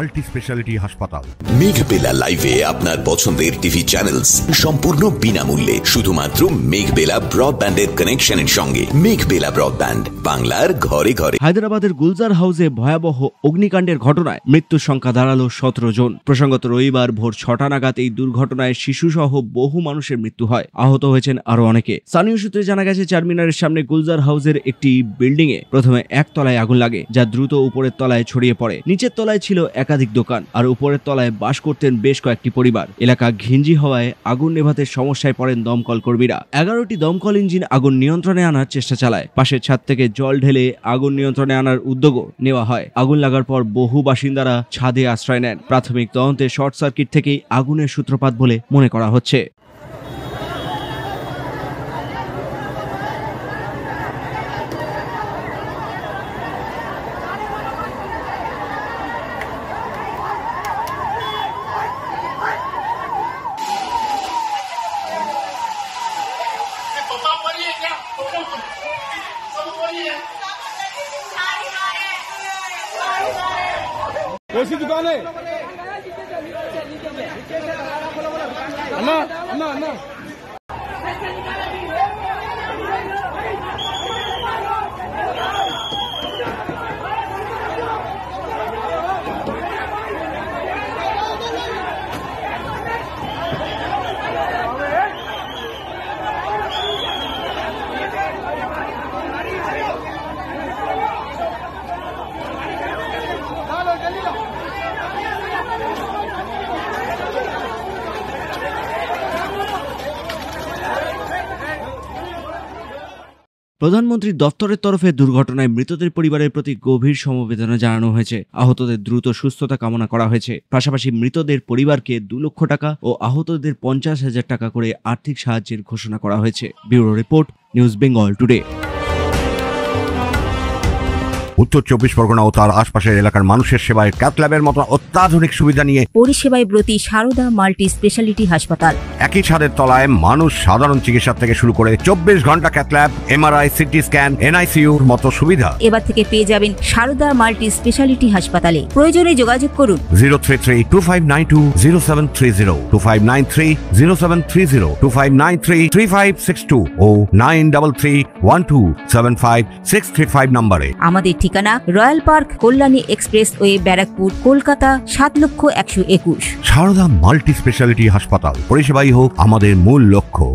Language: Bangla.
মাল্টি স্পেশালিটি হাসপাতাল। মেঘবেলা লাইভে আপনার পছন্দের টিভি চ্যানেলস সম্পূর্ণ বিনামূল্যে শুধুমাত্র মেঘবেলা ব্রডব্যান্ডের কানেকশনের সঙ্গে। মেঘবেলা ব্রডব্যান্ড, বাংলার ঘরে ঘরে। হায়দ্রাবাদের গুলজার হাউসে ভয়াবহ অগ্নিকাণ্ডের ঘটনায় মৃত্যুর সংখ্যা দাঁড়ালো 17 জন। প্রসঙ্গত রবিবার ভোর 6টা নাগাদ এই দুর্ঘটনায় শিশুসহ বহু মানুষের মৃত্যু হয়, আহত হয়েছেন আরো অনেকে। স্থানীয় সূত্রে জানা গেছে, চারমিনারের সামনে গুলজার হাউসের একটি বিল্ডিং এ প্রথমে একতলায় আগুন লাগে, যা দ্রুত উপরের তলায় ছড়িয়ে পড়ে। নিচের তলায় ছিল একাধিক দোকান, আর উপরের তলায় বাস করতেন বেশ কয়েকটি পরিবার। এলাকা ঘিঞ্জি হওয়ায় আগুন নেভাতে সমস্যায় পড়েন দমকল কর্মীরা। 11টি দমকল ইঞ্জিন আগুন নিয়ন্ত্রণে আনার চেষ্টা চালায়। পাশের ছাদ থেকে জল ঢেলে আগুন নিয়ন্ত্রণে আনার উদ্যোগও নেওয়া হয়। আগুন লাগার পর বহু বাসিন্দারা ছাদে আশ্রয় নেন। প্রাথমিক তদন্তে শর্ট সার্কিট থেকেই আগুনের সূত্রপাত বলে মনে করা হচ্ছে। कौन सी दुकान है? अन्ना अन्ना अन्ना প্রধানমন্ত্রীর দফতরের তরফে দুর্ঘটনায় মৃতদের পরিবারের প্রতি গভীর সমবেদনা জানানো হয়েছে। আহতদের দ্রুত সুস্থতা কামনা করা হয়েছে। পাশাপাশি মৃতদের পরিবারকে 2 লক্ষ টাকা ও আহতদের 50,000 টাকা করে আর্থিক সাহায্যের ঘোষণা করা হয়েছে। Bureau report, news Bengal today. উত্তর 24 পরগনা ও তার আশপাশের এলাকার মানুষের সেবায় ক্যাথ ল্যাবের মতো অত্যাধুনিক সুবিধা নিয়ে পরিষেবায় ব্রতী সারদা মাল্টি স্পেশালিটি হাসপাতাল। একই ছাদের তলায় মানুষ সাধারণ চিকিৎসা থেকে শুরু করে 24 ঘন্টা cath lab, MRI, CT scan, এনআইসিইউর মতো সুবিধা এবার থেকে পেয়ে যাবেন সারদা মাল্টি স্পেশালিটি হাসপাতালে। প্রয়োজনে যোগাযোগ করুন 033-2592-0730, 2593-0730, 2593-3562 ও 9331275635 নম্বরে। আমাদের ঠিকানা Royal Park, Kalyani Expressway, Barrackpore, Kolkata 7,121,000। Sarada multi speciality হাসপাতাল, পরিষেবাই হোক আমাদের মূল লক্ষ্য।